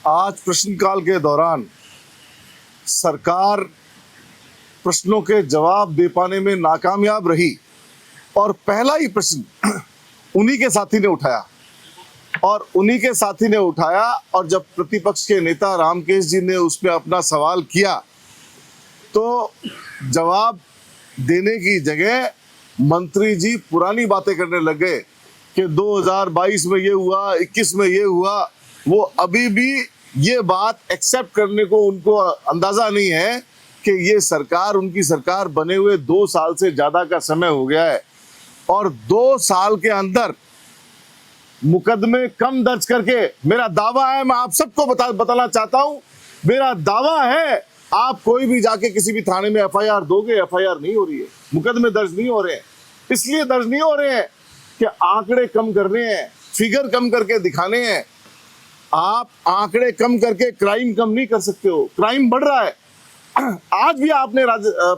आज प्रश्नकाल के दौरान सरकार प्रश्नों के जवाब दे पाने में नाकामयाब रही और पहला ही प्रश्न उन्हीं के साथी ने उठाया और जब प्रतिपक्ष के नेता रामकेश जी ने उसमें अपना सवाल किया तो जवाब देने की जगह मंत्री जी पुरानी बातें करने लगे कि 2022 में ये हुआ, 21 में ये हुआ। वो अभी भी ये बात एक्सेप्ट करने को उनको अंदाजा नहीं है कि ये सरकार, उनकी सरकार बने हुए 2 साल से ज्यादा का समय हो गया है और 2 साल के अंदर मुकदमे कम दर्ज करके, मेरा दावा है, मैं आप सबको बताना चाहता हूं, मेरा दावा है, आप कोई भी जाके किसी भी थाने में एफआईआर दोगे, एफआईआर नहीं हो रही है, मुकदमे दर्ज नहीं हो रहे हैं। इसलिए दर्ज नहीं हो रहे हैं कि आंकड़े कम करने हैं, फिगर कम करके दिखाने हैं। आप आंकड़े कम करके क्राइम कम नहीं कर सकते हो, क्राइम बढ़ रहा है। आज भी आपने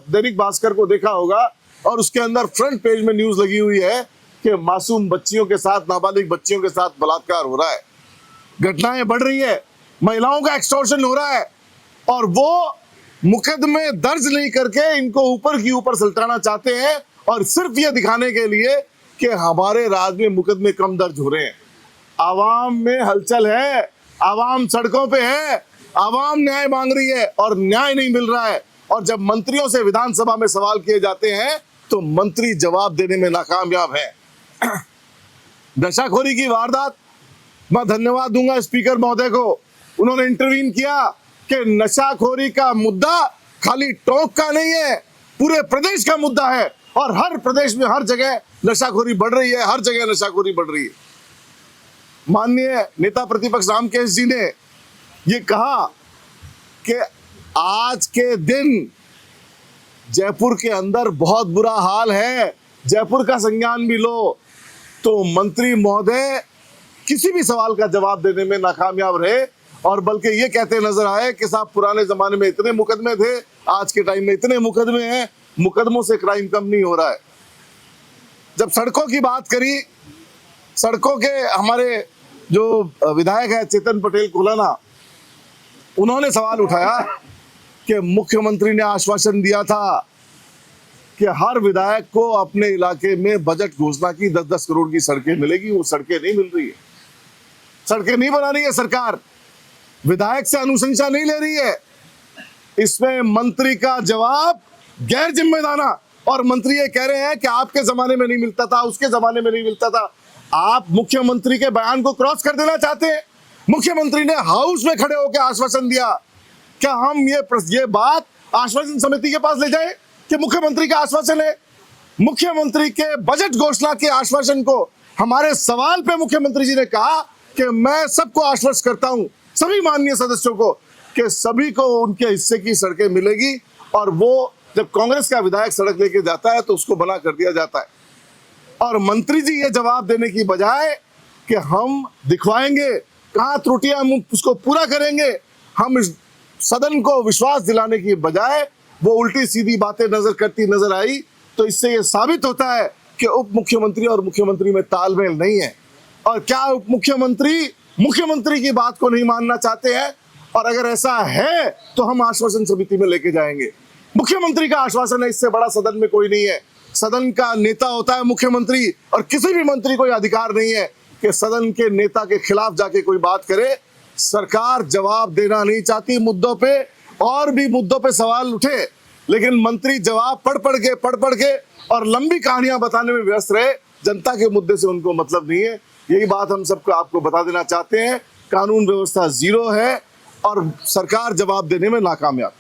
दैनिक भास्कर को देखा होगा और उसके अंदर फ्रंट पेज में न्यूज लगी हुई है कि मासूम बच्चियों के साथ, नाबालिग बच्चियों के साथ बलात्कार हो रहा है, घटनाएं बढ़ रही है, महिलाओं का एक्सटॉर्शन हो रहा है और वो मुकदमे दर्ज नहीं करके इनको ऊपर की ऊपर सलटाना चाहते हैं और सिर्फ ये दिखाने के लिए कि हमारे राज्य में मुकदमे कम दर्ज हो रहे हैं। आवाम में हलचल है, आवाम सड़कों पे है, आवाम न्याय मांग रही है और न्याय नहीं मिल रहा है। और जब मंत्रियों से विधानसभा में सवाल किए जाते हैं तो मंत्री जवाब देने में नाकामयाब है। नशाखोरी की वारदात, मैं धन्यवाद दूंगा स्पीकर महोदय को, उन्होंने इंटरवीन किया कि नशाखोरी का मुद्दा खाली टोंक का नहीं है, पूरे प्रदेश का मुद्दा है और हर प्रदेश में हर जगह नशाखोरी बढ़ रही है, हर जगह नशाखोरी बढ़ रही है। माननीय नेता प्रतिपक्ष रामकेश जी ने ये कहा कि आज के दिन जयपुर के अंदर बहुत बुरा हाल है, जयपुर का संज्ञान भी लो। तो मंत्री महोदय किसी भी सवाल का जवाब देने में नाकामयाब रहे और बल्कि ये कहते नजर आए कि साहब पुराने जमाने में इतने मुकदमे थे, आज के टाइम में इतने मुकदमे हैं, मुकदमों से क्राइम कम नहीं हो रहा है। जब सड़कों की बात करी, सड़कों के हमारे जो विधायक है चेतन पटेल कोलाना, उन्होंने सवाल उठाया कि मुख्यमंत्री ने आश्वासन दिया था कि हर विधायक को अपने इलाके में बजट घोषणा की 10-10 करोड़ की सड़कें मिलेगी। वो सड़कें नहीं मिल रही है, सड़कें नहीं बना रही है सरकार, विधायक से अनुशंसा नहीं ले रही है। इसमें मंत्री का जवाब गैर जिम्मेदाराना और मंत्री ये कह रहे हैं कि आपके जमाने में नहीं मिलता था, उसके जमाने में नहीं मिलता था। आप मुख्यमंत्री के बयान को क्रॉस कर देना चाहते हैं। मुख्यमंत्री ने हाउस में खड़े होकर आश्वासन दिया, क्या हम ये बात आश्वासन समिति के पास ले जाएं कि मुख्यमंत्री का आश्वासन है? मुख्यमंत्री के बजट घोषणा के आश्वासन को हमारे सवाल पे मुख्यमंत्री जी ने कहा कि मैं सबको आश्वस्त करता हूं, सभी माननीय सदस्यों को, कि सभी को उनके हिस्से की सड़कें मिलेगी और वो जब कांग्रेस का विधायक सड़क लेके जाता है तो उसको मना कर दिया जाता है। और मंत्री जी ये जवाब देने की बजाय कि हम दिखवाएंगे कहां त्रुटियां, हम उसको पूरा करेंगे, हम इस सदन को विश्वास दिलाने की बजाय वो उल्टी सीधी बातें नजर आई। तो इससे ये साबित होता है कि उप मुख्यमंत्री और मुख्यमंत्री में तालमेल नहीं है और क्या उप मुख्यमंत्री की बात को नहीं मानना चाहते हैं। और अगर ऐसा है तो हम आश्वासन समिति में लेके जाएंगे। मुख्यमंत्री का आश्वासन है, इससे बड़ा सदन में कोई नहीं है। सदन का नेता होता है मुख्यमंत्री और किसी भी मंत्री को यह अधिकार नहीं है कि सदन के नेता के खिलाफ जाके कोई बात करे। सरकार जवाब देना नहीं चाहती मुद्दों पे, और भी मुद्दों पे सवाल उठे, लेकिन मंत्री जवाब पढ़ के और लंबी कहानियां बताने में व्यस्त रहे। जनता के मुद्दे से उनको मतलब नहीं है। यही बात हम सबको आपको बता देना चाहते हैं। कानून व्यवस्था जीरो है और सरकार जवाब देने में नाकामयाब।